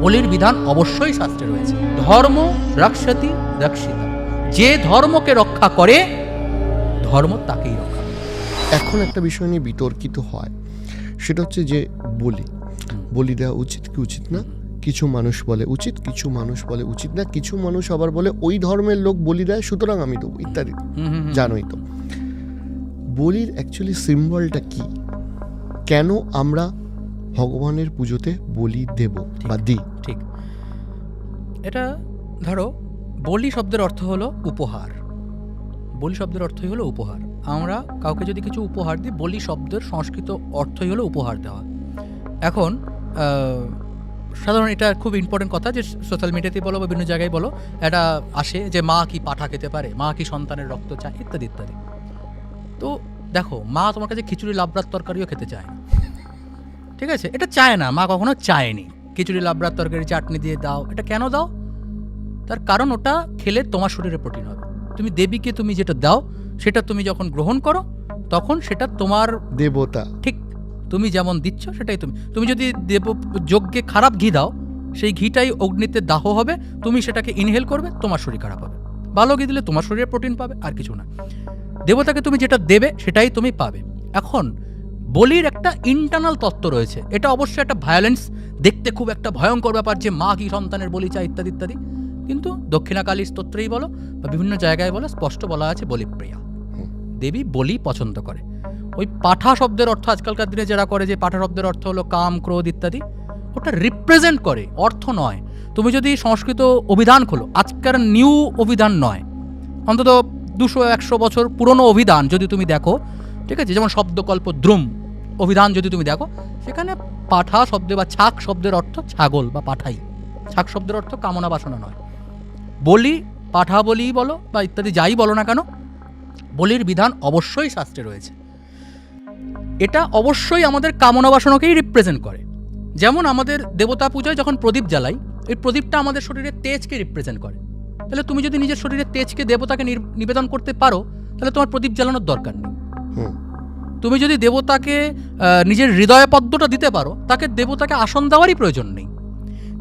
বলির বিধান অবশ্যই শাস্ত্রে রয়েছে। ধর্ম রক্ষতি রক্ষিতা, যে ধর্মকে রক্ষা করে ধর্ম তাকেই রক্ষা করে। এখন একটা বিষয় নিয়ে বিতর্কিত হয়, সেটা হচ্ছে যে বলি দেওয়া উচিত কি উচিত না। কিছু মানুষ বলে উচিত, কিছু মানুষ বলে উচিত না, কিছু মানুষ আবার বলে ওই ধর্মের লোক বলি দেয় সুতরাং আমি দেবো ইত্যাদি। জানোই তো বলির অ্যাকচুয়ালি সিম্বলটা কি, কেন আমরা ভগবানের পুজোতে বলি দেব বা দিই? ঠিক, এটা ধরো বলি শব্দের অর্থ হলো উপহার। বলি শব্দের অর্থই হলো উপহার। আমরা কাউকে যদি কিছু উপহার দিই, বলি শব্দের সংস্কৃত অর্থই হলো উপহার দেওয়া। এখন সাধারণ এটা খুব ইম্পর্টেন্ট কথা যে সোশ্যাল মিডিয়াতে বলো বা বিভিন্ন জায়গায় বলো, এটা আসে যে মা কি পাঠা খেতে পারে, মা কি সন্তানের রক্ত চায়, ইত্যাদি ইত্যাদি। তো দেখো, মা তোমার কাছে খিচুড়ি লাবড়ার তরকারিও খেতে চায় না, ঠিক আছে? এটা চায় না, মা কখনো চায়নি খিচুড়ি লাবড়ার তরকারি চাটনি দিয়ে দাও। এটা কেন দাও? তার কারণ ওটা খেলে তোমার শরীরে প্রোটিন হবে। তুমি দেবীকে তুমি যেটা দাও সেটা তুমি যখন গ্রহণ করো তখন সেটা তোমার দেবতা। ঠিক, তুমি যেমন দিচ্ছ সেটাই তুমি যদি দেব যজ্ঞে খারাপ ঘি দাও, সেই ঘিটাই অগ্নিতে দাহ হবে, তুমি সেটাকে ইনহেল করবে, তোমার শরীর খারাপ হবে। ভালো ঘি দিলে তোমার শরীরে প্রোটিন পাবে, আর কিছু না। দেবতাকে তুমি যেটা দেবে সেটাই তুমি পাবে। এখন বলির একটা ইন্টারনাল তত্ত্ব রয়েছে, এটা অবশ্যই একটা ভায়োলেন্স, দেখতে খুব একটা ভয়ঙ্কর ব্যাপার যে মা কি সন্তানের বলি চায় ইত্যাদি ইত্যাদি। কিন্তু দক্ষিণাকালী স্তোত্রেই বলো বা বিভিন্ন জায়গায় বলো, স্পষ্ট বলা আছে বলিপ্রিয়া, দেবী বলি পছন্দ করে। ওই পাঠা শব্দের অর্থ আজকালকার দিনে যারা করে যে পাঠা শব্দের অর্থ হলো কাম ক্রোধ ইত্যাদি, ওটা রিপ্রেজেন্ট করে, অর্থ নয়। তুমি যদি সংস্কৃত অভিধান খোলো, আজকের নিউ অভিধান নয়, অন্তত 200-100 বছর পুরনো অভিধান যদি তুমি দেখো, ঠিক আছে, যেমন শব্দকল্প দ্রুম অভিধান যদি তুমি দেখো, সেখানে পাঠা শব্দে বা ছাক শব্দের অর্থ ছাগল বা পাঠাই। ছাক শব্দের অর্থ কামনা বাসনা নয়। বলি, পাঠা বলি বলো বা ইত্যাদি যাই বলো না কেন, বলির বিধান অবশ্যই শাস্ত্রে রয়েছে। এটা অবশ্যই আমাদের কামনা বাসনাকেই রিপ্রেজেন্ট করে। যেমন আমাদের দেবতা পূজায় যখন প্রদীপ জ্বালাই, এই প্রদীপটা আমাদের শরীরের তেজকে রিপ্রেজেন্ট করে। তাহলে তুমি যদি নিজের শরীরের তেজকে দেবতাকে নিবেদন করতে পারো, তাহলে তোমার প্রদীপ জ্বালানোর দরকার নেই। তুমি যদি দেবতাকে নিজের হৃদয় পদ্মটা দিতে পারো, তাকে দেবতাকে আসন দেওয়ারই প্রয়োজন নেই।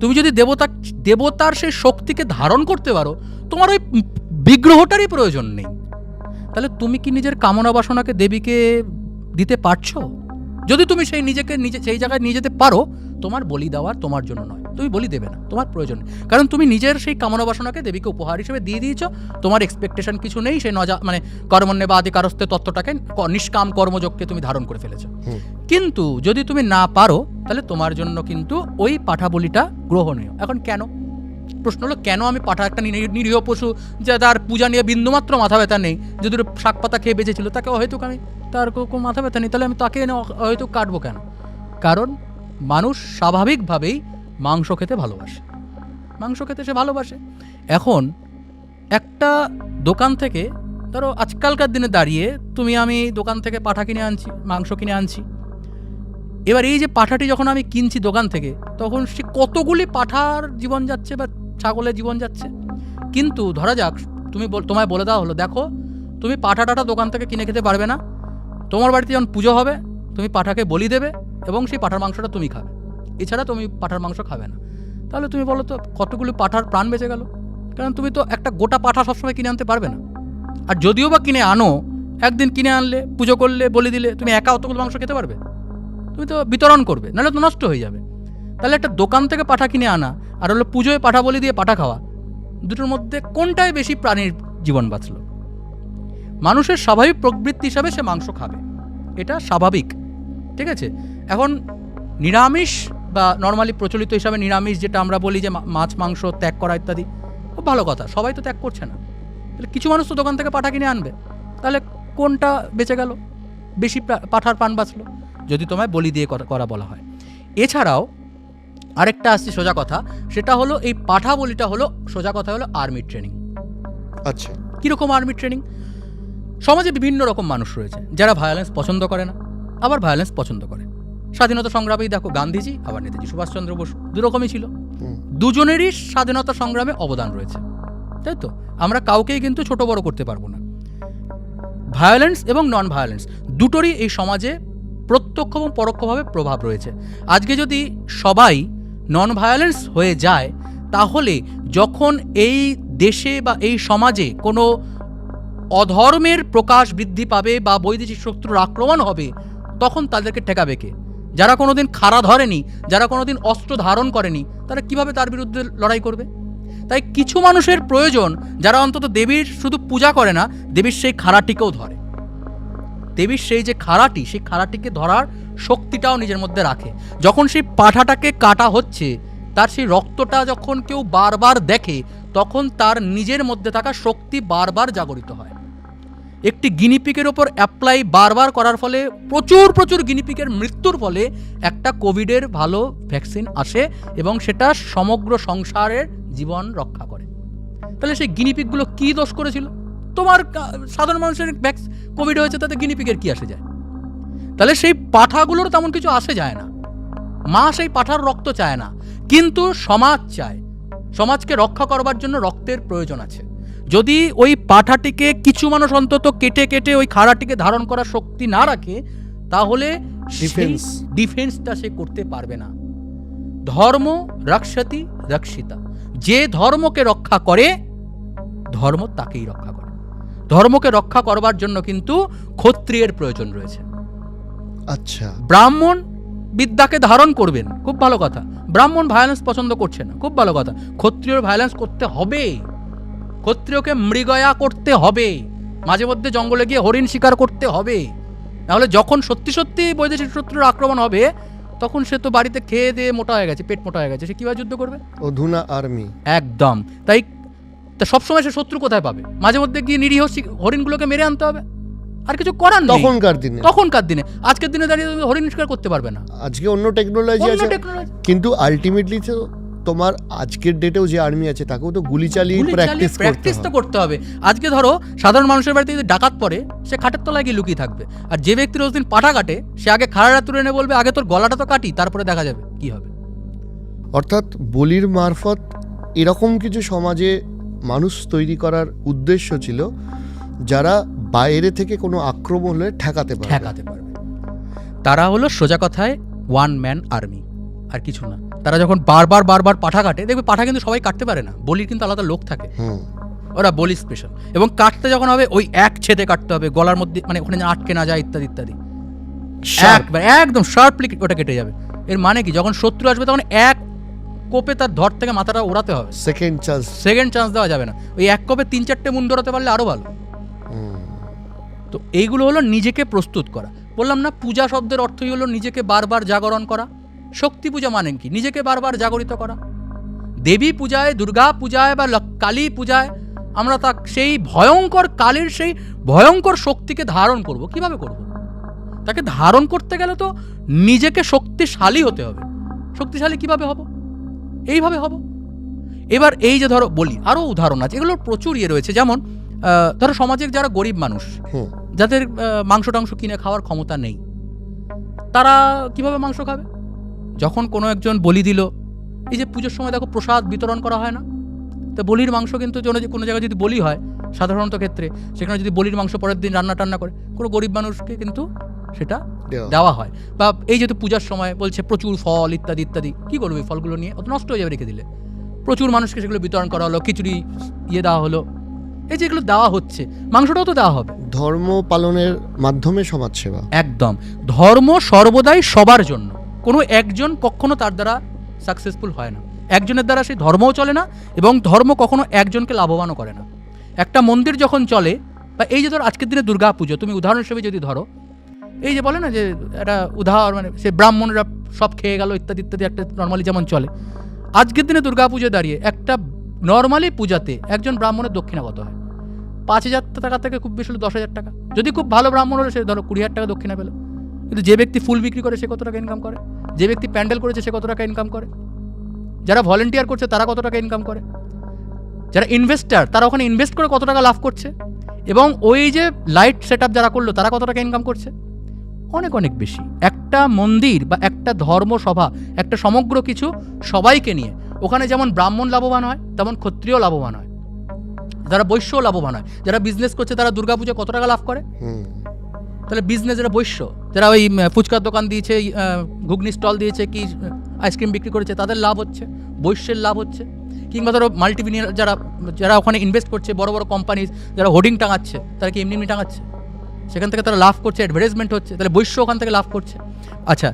তুমি যদি দেবতার সেই শক্তিকে ধারণ করতে পারো, তোমার ওই বিগ্রহটারই প্রয়োজন নেই। তাহলে তুমি কি নিজের কামনা বাসনাকে দেবীকে দিতে পারছো? যদি তুমি সেই জায়গায় নিয়ে যেতে পারো, তোমার বলি দেওয়ার তোমার জন্য নয়, তুমি বলি দেবে না, তোমার প্রয়োজন নেই। কারণ তুমি নিজের সেই কামনা বাসনাকে দেবীকে উপহার হিসেবে দিয়ে দিয়েছো, তোমার এক্সপেকটেশন কিছু নেই, সেই মানে কর্মণ্যেবাধিকারস্থে তত্ত্বটাকে, নিষ্কাম কর্মযোগকে তুমি ধারণ করে ফেলেছো। কিন্তু যদি তুমি না পারো, তাহলে তোমার জন্য কিন্তু ওই পাঠা বলিটা গ্রহণীয়। এখন কেন? প্রশ্ন হলো কেন আমি পাঠা, একটা নিরীহ পশু যে তার পূজা নিয়ে বিন্দুমাত্র মাথা ব্যথা নেই, যদি শাক পাতা খেয়ে বেঁচেছিল, তাকে হয়তো আমি, তার কোনো মাথা ব্যথা নেই, তাহলে আমি তাকে হয়তো কাটবো কেন? কারণ মানুষ স্বাভাবিকভাবেই মাংস খেতে ভালোবাসে, মাংস খেতে সে ভালোবাসে। এখন একটা দোকান থেকে, ধরো আজকালকার দিনে দাঁড়িয়ে আমি দোকান থেকে পাঠা কিনে আনছি, মাংস কিনে আনছি। এবার এই যে পাঠাটি যখন আমি কিনছি দোকান থেকে, তখন সে কতগুলি পাঠার জীবন যাচ্ছে বা ছাগলের জীবন যাচ্ছে। কিন্তু ধরা যাক তোমায় বলে দেওয়া হলো, দেখো তুমি পাঠাটা দোকান থেকে কিনে খেতে পারবে না, তোমার বাড়িতে যখন পুজো হবে তুমি পাঠাকে বলি দেবে এবং সেই পাঠার মাংসটা তুমি খাবে, এছাড়া তুমি পাঠার মাংস খাবে না। তাহলে তুমি বলো তো কতগুলি পাঠার প্রাণ বেঁচে গেল? কারণ তুমি তো একটা গোটা পাঠা সবসময় কিনে আনতে পারবে না। আর যদিও বা কিনে আনো, একদিন কিনে আনলে, পুজো করলে, বলি দিলে, তুমি একা অতগুলো মাংস খেতে পারবে? তুমি তো বিতরণ করবে, নাহলে তো নষ্ট হয়ে যাবে। তাহলে একটা দোকান থেকে পাঠা কিনে আনা আর হলো পুজোয় পাঠা বলি দিয়ে পাঠা খাওয়া, দুটোর মধ্যে কোনটাই বেশি প্রাণীর জীবন বাঁচল? মানুষের স্বাভাবিক প্রবৃত্তি হিসাবে সে মাংস খাবে, এটা স্বাভাবিক, ঠিক আছে? এখন নিরামিষ বা নর্মালি প্রচলিত হিসাবে নিরামিষ, যেটা আমরা বলি যে মাছ মাংস ত্যাগ করা ইত্যাদি, খুব ভালো কথা, সবাই তো ত্যাগ করছে না। তাহলে কিছু মানুষ তো দোকান থেকে পাঠা কিনে আনবে, তাহলে কোনটা বেঁচে গেল? বেশি পাঠার প্রাণ বাঁচলো যদি তোমায় বলি দিয়ে করা বলা হয়। এছাড়াও আরেকটা আসছে সোজা কথা, সেটা হলো এই পাঠা বলিটা হলো, সোজা কথা হলো আর্মি ট্রেনিং। আচ্ছা, কীরকম আর্মি ট্রেনিং? সমাজে বিভিন্ন রকম মানুষ রয়েছে যারা ভায়োলেন্স পছন্দ করে না, আবার ভায়োলেন্স পছন্দ করে। স্বাধীনতা সংগ্রামেই দেখো গান্ধীজি আবার নেতাজি সুভাষচন্দ্র বসু দুরকমই ছিল, দুজনেরই স্বাধীনতা সংগ্রামে অবদান রয়েছে, তাই তো? আমরা কাউকেই কিন্তু ছোট বড় করতে পারবো না। ভায়োলেন্স এবং নন ভায়োলেন্স দুটোরই এই সমাজে প্রত্যক্ষ এবং পরোক্ষভাবে প্রভাব রয়েছে। আজকে যদি সবাই নন ভায়োলেন্স হয়ে যায়, তাহলে যখন এই দেশে বা এই সমাজে কোনো অধর্মের প্রকাশ বৃদ্ধি পাবে বা বৈদেশিক শত্রুর আক্রমণ হবে, তখন তাদেরকে ঠেকাবে কে? যারা কোনোদিন খাড়া ধরেনি, যারা কোনোদিন অস্ত্র ধারণ করেনি, তারা কিভাবে তার বিরুদ্ধে লড়াই করবে? তাই কিছু মানুষের প্রয়োজন যারা অন্তত দেবীর শুধু পূজা করে না, দেবীর সেই খাড়াটিকেও ধরে। দেবীর সেই যে খাড়াটি, সেই খাড়াটিকে ধরার শক্তিটাও নিজের মধ্যে রাখে। যখন সেই পাঁঠাটাকে কাটা হচ্ছে, তার সেই রক্তটা যখন কেউ বারবার দেখে, তখন তার নিজের মধ্যে থাকা শক্তি বারবার জাগরিত হয়। একটি গিনিপিকের ওপর অ্যাপ্লাই বারবার করার ফলে প্রচুর গিনিপিকের মৃত্যুর ফলে একটা কোভিডের ভালো ভ্যাকসিন আসে এবং সেটা সমগ্র সংসারের জীবন রক্ষা করে। তাহলে সেই গিনিপিকগুলো কি দোষ করেছিল? তোমার সাধারণ মানুষের কোভিড হয়েছে, তাতে গিনিপিকের কি আসে যায়? তাহলে সেই পাঁঠাগুলোর তেমন কিছু আসে যায় না। মা সেই পাঁঠার রক্ত চায় না, কিন্তু সমাজ চায়। সমাজকে রক্ষা করবার জন্য রক্তের প্রয়োজন আছে। যদি ওই পাঁঠাটিকে কিছু মানুষ অন্তত কেটে ওই খাড়াটিকে ধারণ করার শক্তি না রাখে, তাহলে ডিফেন্সটা সে করতে পারবে না। ধর্ম রক্ষতি রক্ষিতা, যে ধর্মকে রক্ষা করে, ধর্ম তাকেই রক্ষা করে। ধর্মকে রক্ষা করবার জন্য কিন্তু ক্ষত্রিয়ের প্রয়োজন রয়েছে। আচ্ছা, ব্রাহ্মণ বিদ্যাকে ধারণ করবেন, খুব ভালো কথা। ব্রাহ্মণ ভায়োলেন্স পছন্দ করছে না, খুব ভালো কথা। ক্ষত্রিয়র ভায়োলেন্স করতে হবে, ক্ষত্রিয়কে মৃগয়া করতে হবে, মাঝে মধ্যে জঙ্গলে গিয়ে হরিণ শিকার করতে হবে। নাহলে যখন সত্যি বৈদেশিক শত্রুর আক্রমণ হবে, তখন সে তো বাড়িতে খেয়ে দিয়ে মোটা হয়ে গেছে, পেট মোটা হয়ে গেছে, সে কিভাবে যুদ্ধ করবে? অধুনা আর্মি। একদম তাই। সবসময় সে শত্রু কোথায় পাবে? মাঝে মধ্যে গিয়ে নিরীহ হরিণগুলোকে মেরে আনতে হবে, আর কিছু করার নেই। তখনকার দিনে আজকের দিনে দাঁড়িয়ে তুমি হরিণ শিকার করতে পারবে না। আজকে অন্য টেকনোলজি আছে, কিন্তু আলটিমেটলি তো তোমার আজকের ডেটেও যে আর্মি আছে, তাকেও তো গুলি চালিয়ে প্র্যাকটিস তো করতে হবে। আজকে ধরো সাধারণ মানুষের বাড়িতে যদি ডাকাত পড়ে, সে খাটের তলায় গিয়ে লুকিয়ে থাকবে। আর যে ব্যক্তি রোজ দিন পাঠা কাটে, সে আগে খাড়াটা তুলে এনে বলবে, আগে তোর গলাটা তো কাটি, তারপরে দেখা যাবে কি হবে। অর্থাৎ বলির মারফত এরকম কিছু সমাজে মানুষ তৈরি করার উদ্দেশ্য ছিল, যারা বাইরে থেকে কোনো আক্রমণ হলে ঠেকাতে পারবে। তারা হলো সোজা কথায় ওয়ান ম্যান আর্মি, আর কিছু না। তারা যখন বারবার পাঠা কাটে, দেখবে পাঠা কিন্তু সবাই কাটতে পারে না, বলির কিন্তু আলাদা লোক থাকে, ওরা বলি স্পেশাল। এবং কাটতে যখন হবে, ওই এক ছেদে কাটতে হবে, গলার মধ্যে, মানে ওখানে আটকে না যায়, ইত্যাদি ইত্যাদি, একদম শার্পলি ওটা কেটে যাবে। এর মানে কি, যখন শত্রু আসবে তখন এক কোপে তার ধর থেকে মাথাটা ওড়াতে হবে, সেকেন্ড চান্স দেওয়া যাবে না। ওই এক কোপে 3-4টে মুন্ড ওড়াতে পারলে আরো ভালো। তো এইগুলো হলো নিজেকে প্রস্তুত করা। বললাম না, পূজা শব্দের অর্থই হলো নিজেকে বারবার জাগরণ করা। শক্তি পূজা মানে কি? নিজেকে বারবার জাগরিত করা। দেবী পূজায়, দুর্গা পূজায় বা কালী পূজায় আমরা সেই ভয়ঙ্কর কালীর সেই ভয়ঙ্কর শক্তিকে ধারণ করব। কিভাবে করব? তাকে ধারণ করতে গেলে তো নিজেকে শক্তিশালী হতে হবে। শক্তিশালী কিভাবে হব? এইভাবে হব। এবার এই যে ধরো বলি, আরো উদাহরণ আছে, এগুলোর প্রচুর রয়েছে। যেমন ধরো সমাজের যারা গরিব মানুষ, যাদের মাংস টাংস কিনে খাওয়ার ক্ষমতা নেই, তারা কিভাবে মাংস খাবে? যখন কোনো একজন বলি দিল, এই যে পুজোর সময় দেখো প্রসাদ বিতরণ করা হয় না, তো বলির মাংস কিন্তু কোনো জায়গায় যদি বলি হয়, সাধারণত ক্ষেত্রে সেখানে যদি বলির মাংস পরের দিন রান্না করে কোনো গরিব মানুষকে কিন্তু সেটা দেওয়া হয়। বা এই যেহেতু পূজার সময় বলছে প্রচুর ফল ইত্যাদি ইত্যাদি, কি করবে ফলগুলো নিয়ে? অত নষ্ট হয়ে যাবে রেখে দিলে। প্রচুর মানুষকে সেগুলো বিতরণ করা হলো, খিচুড়ি দেওয়া হলো, এই যেগুলো দেওয়া হচ্ছে, মাংসটাও তো দেওয়া হবে। ধর্ম পালনের মাধ্যমে সমাজসেবা। একদম, ধর্ম সর্বদাই সবার জন্য, কোনো একজন কখনো তার দ্বারা সাকসেসফুল হয় না, একজনের দ্বারা সেই ধর্মও চলে না, এবং ধর্ম কখনো একজনকে লাভবানও করে না। একটা মন্দির যখন চলে, বা এই যে ধর আজকের দিনে দুর্গা পুজো, তুমি উদাহরণ হিসেবে যদি ধরো, এই যে বলে না যে একটা উদাহরণ, মানে সে ব্রাহ্মণরা সব খেয়ে গেল ইত্যাদি ইত্যাদি, একটা নর্মালি যেমন চলে, আজকের দিনে দুর্গা পুজো দাঁড়িয়ে একটা নর্মালি পূজাতে একজন ব্রাহ্মণের দক্ষিণা কত হয়? 5,000 টাকা থেকে খুব বেশি 10,000 টাকা। যদি খুব ভালো ব্রাহ্মণ হলে সে ধরো 20,000 টাকা দক্ষিণা পেল। কিন্তু যে ব্যক্তি ফুল বিক্রি করে সে কত টাকা ইনকাম করে? যে ব্যক্তি প্যান্ডেল করেছে সে কত টাকা ইনকাম করে? যারা ভলেন্টিয়ার করছে তারা কত টাকা ইনকাম করে? যারা ইনভেস্টার তারা ওখানে ইনভেস্ট করে কত টাকা লাভ করছে? এবং ওই যে লাইট সেট আপ যারা করলো তারা কত টাকা ইনকাম করছে? অনেক অনেক বেশি। একটা মন্দির বা একটা ধর্মসভা, একটা সমগ্র কিছু সবাইকে নিয়ে, ওখানে যেমন ব্রাহ্মণ লাভবান হয়, তেমন ক্ষত্রিয় লাভবান হয়, যারা বৈশ্য লাভবান হয়। যারা বিজনেস করছে তারা দুর্গাপূজা কত টাকা লাভ করে? তাহলে বিজনেস যারা বৈশ্য, যারা ওই ফুচকার দোকান দিয়েছে, ঘুগনি স্টল দিয়েছে, কি আইসক্রিম বিক্রি করেছে, তাদের লাভ হচ্ছে, বৈশ্যের লাভ হচ্ছে। কিংবা ধরো মাল্টিমিলিয়নার যারা ওখানে ইনভেস্ট করছে, বড় বড় কোম্পানি যারা হোর্ডিং টাঙাচ্ছে, তারা কি এমনি এমনি টাঙাচ্ছে? সেখান থেকে তারা লাভ করছে, অ্যাডভার্টাইজমেন্ট হচ্ছে, তাহলে বৈশ্য ওখান থেকে লাভ করছে। আচ্ছা,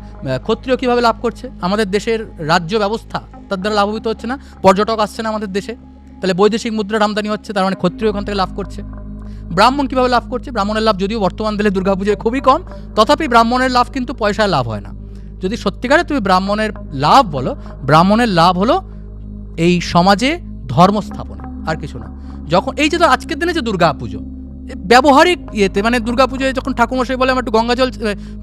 ক্ষত্রিয় কীভাবে লাভ করছে? আমাদের দেশের রাজ্য ব্যবস্থা তার দ্বারা লাভবিত হচ্ছে না, পর্যটক আসছে না আমাদের দেশে, তাহলে বৈদেশিক মুদ্রার আমদানি হচ্ছে, তার মানে ক্ষত্রিয় ওখান থেকে লাভ করছে। ব্রাহ্মণ কীভাবে লাভ করছে? ব্রাহ্মণের লাভ যদিও বর্তমান দিলে দুর্গাপুজোয় খুবই কম, তথাপি ব্রাহ্মণের লাভ কিন্তু পয়সায় লাভ হয় না। যদি সত্যিকারে তুমি ব্রাহ্মণের লাভ বলো, ব্রাহ্মণের লাভ হলো এই সমাজে ধর্ম স্থাপনে, আর কিছু না। যখন এই যে আজকের দিনে যে দুর্গা পুজো ব্যবহারিক ইয়েতে, মানে দুর্গা পুজোয় যখন ঠাকুমশাই বলে আমার একটু গঙ্গা জল,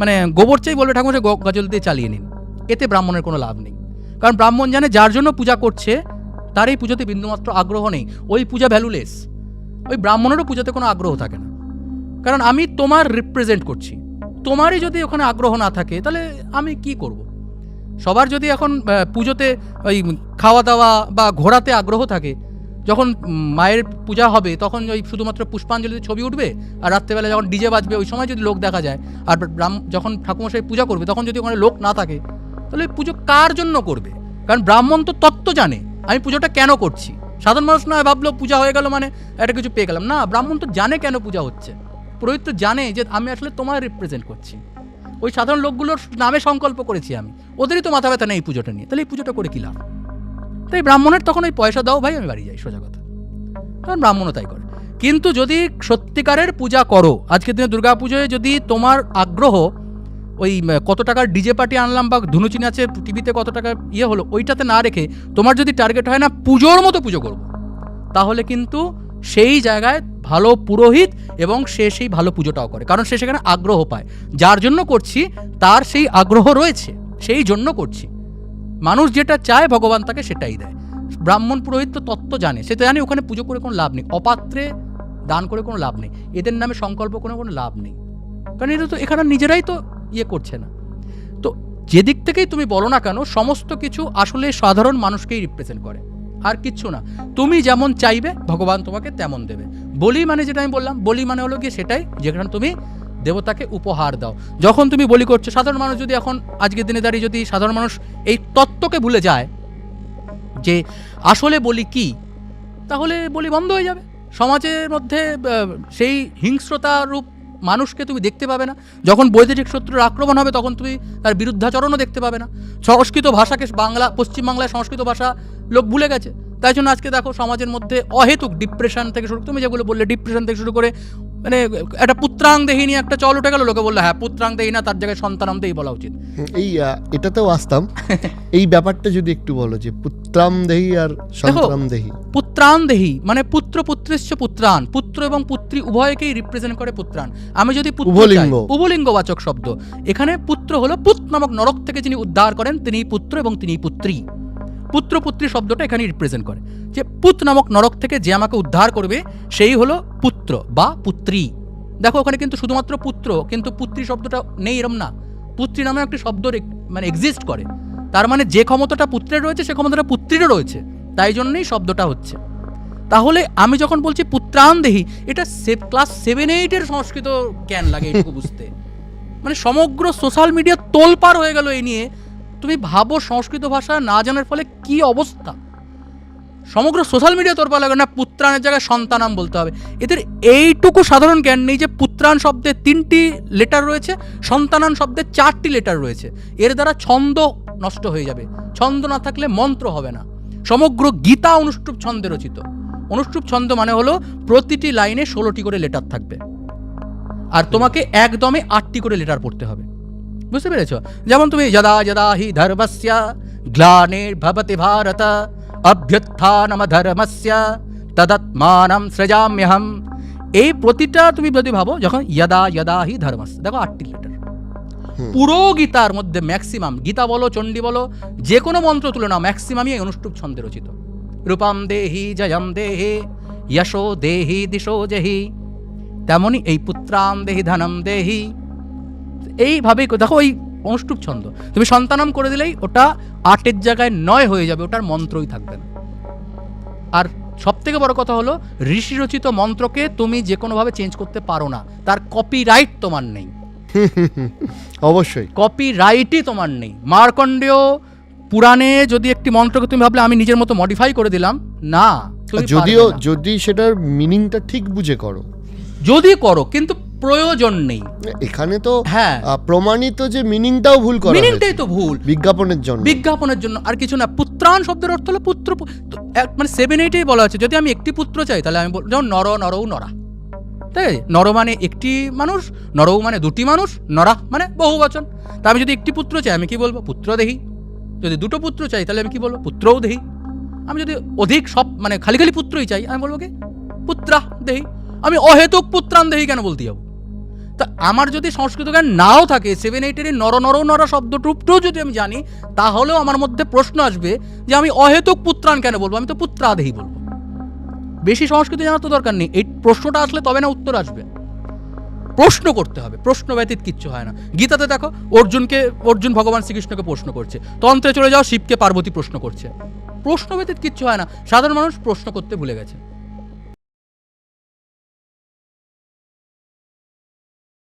মানে গোবর চাই, বলবে ঠাকুমশাই গঙ্গা জল দিয়ে চালিয়ে নিন, এতে ব্রাহ্মণের কোনো লাভ নেই। কারণ ব্রাহ্মণ জানে যার জন্য পূজা করছে তার এই পুজোতে বিন্দুমাত্র আগ্রহ নেই, ওই পূজা ভ্যালুলেস। ওই ব্রাহ্মণেরও পুজোতে কোনো আগ্রহ থাকে না, কারণ আমি তোমার রিপ্রেজেন্ট করছি। তোমারই যদি ওখানে আগ্রহ না থাকে তাহলে আমি কি করব? সবার যদি এখন পুজোতে ওই খাওয়া দাওয়া বা ঘোরাতে আগ্রহ থাকে, যখন মায়ের পূজা হবে তখন ওই শুধুমাত্র পুষ্পাঞ্জলিতে ছবি উঠবে, আর রাত্রেবেলা যখন ডিজে বাজবে ওই সময় যদি লোক দেখা যায়, আর যখন ঠাকুমশাই পূজা করবে তখন যদি ওখানে লোক না থাকে, তাহলে পুজো কার জন্য করবে? কারণ ব্রাহ্মণ তো তত্ত্ব জানে আমি পুজোটা কেন করছি। সাধারণ মানুষ নয় ভাবলো পূজা হয়ে গেল মানে একটা কিছু পেয়ে গেলাম, না, ব্রাহ্মণ তো জানে কেন পূজা হচ্ছে। পুরোহিত তো জানে যে আমি আসলে তোমায় রিপ্রেজেন্ট করছি। ওই সাধারণ লোকগুলোর নামে সংকল্প করেছি আমি, ওদেরই তো মাথা ব্যথা নেই এই পুজোটা নিয়ে, তাহলে এই পুজোটা করে কী লাভ? তাই ব্রাহ্মণের তখন ওই পয়সা দাও ভাই, আমি বাড়ি যাই, সোজা কথা। কারণ ব্রাহ্মণও তাই করে। কিন্তু যদি সত্যিকারের পূজা করো, আজকের দিনে দুর্গা পুজোয় যদি তোমার আগ্রহ ওই কত টাকার ডিজে পার্টি আনলাম বা ধুনুচি নাচে টিভিতে কত টাকা ইয়ে হলো ওইটাতে না রেখে তোমার যদি টার্গেট হয় না পুজোর মতো পুজো করব, তাহলে কিন্তু সেই জায়গায় ভালো পুরোহিত এবং সে সেই ভালো পুজোটাও করে, কারণ সে সেখানে আগ্রহ পায়। যার জন্য করছি তার সেই আগ্রহ রয়েছে, সেই জন্য করছি। মানুষ যেটা চায় ভগবান তাকে সেটাই দেয়। ব্রাহ্মণ পুরোহিত তো তত্ত্ব জানে, সে তো জানে ওখানে পুজো করে কোনো লাভ নেই, অপাত্রে দান করে কোনো লাভ নেই, এদের নামে সংকল্প করে কোনো লাভ নেই, কারণ এটা তো এখানে নিজেরাই তো ইয়ে করছে না। তো যেদিক থেকেই তুমি বলো না কেন, সমস্ত কিছু আসলে সাধারণ মানুষকেই রিপ্রেজেন্ট করে, আর কিচ্ছু না। তুমি যেমন চাইবে ভগবান তোমাকে তেমন দেবে। বলি মানে যেটা আমি বললাম, বলি মানে হলো গিয়ে সেটাই যেখানে তুমি দেবতাকে উপহার দাও। যখন তুমি বলি করছো, সাধারণ মানুষ যদি এখন আজকের দিনে দাঁড়িয়ে যদি সাধারণ মানুষ এই তত্ত্বকে ভুলে যায় যে আসলে বলি কি, তাহলে বলি বন্ধ হয়ে যাবে। সমাজের মধ্যে সেই হিংস্রতা রূপ মানুষকে তুমি দেখতে পাবে না। যখন বৈদেশিক শত্রুর আক্রমণ হবে তখন তুমি তার বিরুদ্ধাচরণও দেখতে পাবে না। সংস্কৃত ভাষাকে পশ্চিমবাংলায় সংস্কৃত ভাষা লোক ভুলে গেছে, তাই জন্য আজকে দেখো সমাজের মধ্যে অহেতুক ডিপ্রেশন থেকে শুরু, তুমি যেগুলো বললে ডিপ্রেশন থেকে শুরু করে, মানে একটা পুত্রাং দেহি নিয়ে একটা চল উঠে গেল, লোকে বললো হ্যাঁ পুত্রাং দেহি না, তার জায়গায় সন্তানাম দেহি বলা উচিত। এই এটাতেও আসতাম। এই ব্যাপারটা যদি একটু বলো যে পুত্রাম দেহি আর সন্তানাম দেহি। পুত্রান দেহি মানে পুত্র পুত্রিশ্চ পুত্রান, পুত্র এবং পুত্রী উভয়কেই রিপ্রেজেন্ট করে পুত্রান। আমি যদি উভলিঙ্গবাচক শব্দ, এখানে পুত্র হলো পুত নামক নরক থেকে যিনি উদ্ধার করেন তিনি পুত্র এবং তিনি পুত্রী। পুত্র পুত্রী শব্দটা এখানে রিপ্রেজেন্ট করে যে পুত নামক নরক থেকে যে আমাকে উদ্ধার করবে সেই হলো পুত্র বা পুত্রী। দেখো ওখানে কিন্তু শুধুমাত্র পুত্র, কিন্তু পুত্রী শব্দটা নেই এরম না, পুত্রী নামে একটি শব্দ মানে এক্সিস্ট করে। তার মানে যে ক্ষমতাটা পুত্রের রয়েছে সে ক্ষমতাটা পুত্রীরও রয়েছে, তাই জন্যই শব্দটা হচ্ছে। তাহলে আমি যখন বলছি পুত্রান দেহি, এটা ক্লাস 7-8 সংস্কৃত জ্ঞান লাগে এটুকু বুঝতে। মানে সমগ্র সোশ্যাল মিডিয়া তোলপাড় হয়ে গেল এই নিয়ে। তুমি ভাবো সংস্কৃত ভাষা না জানার ফলে কি অবস্থা। সমগ্র সোশ্যাল মিডিয়া তোলপাড় লাগে না, পুত্রানের জায়গায় সন্তানাম বলতে হবে। এদের এইটুকু সাধারণ জ্ঞান নেই যে পুত্রান শব্দে 3টি লেটার রয়েছে, সন্তানান শব্দে 4টি লেটার রয়েছে। এর দ্বারা ছন্দ নষ্ট হয়ে যাবে, ছন্দ না থাকলে মন্ত্র হবে না। সমগ্র গীতা অনুষ্টুপ ছন্দে রচিত। অনুষ্টুপ ছন্দ মানে হলো প্রতিটি লাইনে 16টি করে লেটার থাকবে, আর তোমাকে একদমে 8টি করে লেটার পড়তে হবে। বুঝতে পেরেছ? যেমন তুমি যদা যদা হি ধর্মস্য গ্লানির্ভবতি ভারত অভ্যুত্থানমধর্মস্য তদাত্মানম সৃজাম্যহম। এই প্রতিটা তুমি যদি ভাবো, যখন যদা যদা হি ধর্মস্য, দেখো 8টি লেটার। পুরো গীতার মধ্যে ম্যাক্সিমাম, গীতা বলো চণ্ডী বলো যে কোনো মন্ত্র তুলে নাও, ম্যাক্সিমামই এই অনুষ্টুপ ছন্দে রচিত। রূপম দেহি জয়ম দেহি যশো দেহি দিশো জহি, তেমনই এই পুত্রাম দেহি ধনম দেহি, এইভাবেই দেখো ওই অনুষ্টুপ ছন্দ। তুমি সন্তানাম করে দিলেই ওটা 8-এর জায়গায় 9 হয়ে যাবে, ওটার মন্ত্রই থাকবে না। আর সব থেকে বড় কথা হলো ঋষি রচিত মন্ত্রকে তুমি যে কোনোভাবে চেঞ্জ করতে পারো না, তার কপিরাইট তোমার নেই। অবশ্যই কপিরাইটই তোমার নেই। মার্কণ্ডেয় পুরাণে যদি একটি মন্ত্রকে তুমি ভাবলে আমি নিজের মতো মডিফাই করে দিলাম, না, তুমি যদিও পারবে না। যদি সেটার মিনিংটা ঠিক বুঝে করো, যদি করো, কিন্তু প্রয়োজন নেই এখানে তো হ্যাঁ প্রমাণিত যে মিনিংটাও ভুল করা হয়েছে মিনিংটাই তো ভুল, বিজ্ঞাপনের জন্য। বিজ্ঞাপনের জন্য, আর কিছু না। পুত্রাণ শব্দের অর্থ হলো পুত্র, মানে 7-8 বলা আছে, যদি আমি একটি পুত্র চাই তাহলে আমি যেমন নর নরৌ নরা, তাই নর মানে একটি মানুষ, নরৌ মানে দুটি মানুষ, নরা মানে বহু বচন। তা আমি যদি একটি পুত্র চাই আমি কি বলবো? পুত্র দেহি। যদি দুটো পুত্র চাই তাহলে আমি কি বলবো? পুত্রও দেহি। আমি যদি অধিক সব মানে খালি খালি পুত্রই চাই আমি বলবো কি? পুত্রা দেহি। আমি অহেতুক পুত্রান দেহি কেন বলতে যাবো? তা আমার যদি সংস্কৃত জ্ঞান নাও থাকে, 7-8 নর নর নরা শব্দটুকটাও যদি আমি জানি, তাহলেও আমার মধ্যে প্রশ্ন আসবে যে আমি অহেতুক পুত্রান কেন বলবো? আমি তো পুত্রাদেহি বলবো। বেশি সংস্কৃত জানার তো দরকার নেই, এই প্রশ্নটা আসলে তবে না উত্তর আসবে। প্রশ্ন করতে হবে, প্রশ্ন ব্যতীত কিচ্ছু হয় না। গীতাতে দেখো, অর্জুন ভগবান শ্রীকৃষ্ণকে প্রশ্ন করছে, তন্ত্রে চলে যাও শিবকে পার্বতী প্রশ্ন করছে। প্রশ্ন ব্যতীত কিচ্ছু হয় না, সাধারণ মানুষ প্রশ্ন করতে ভুলে গেছে।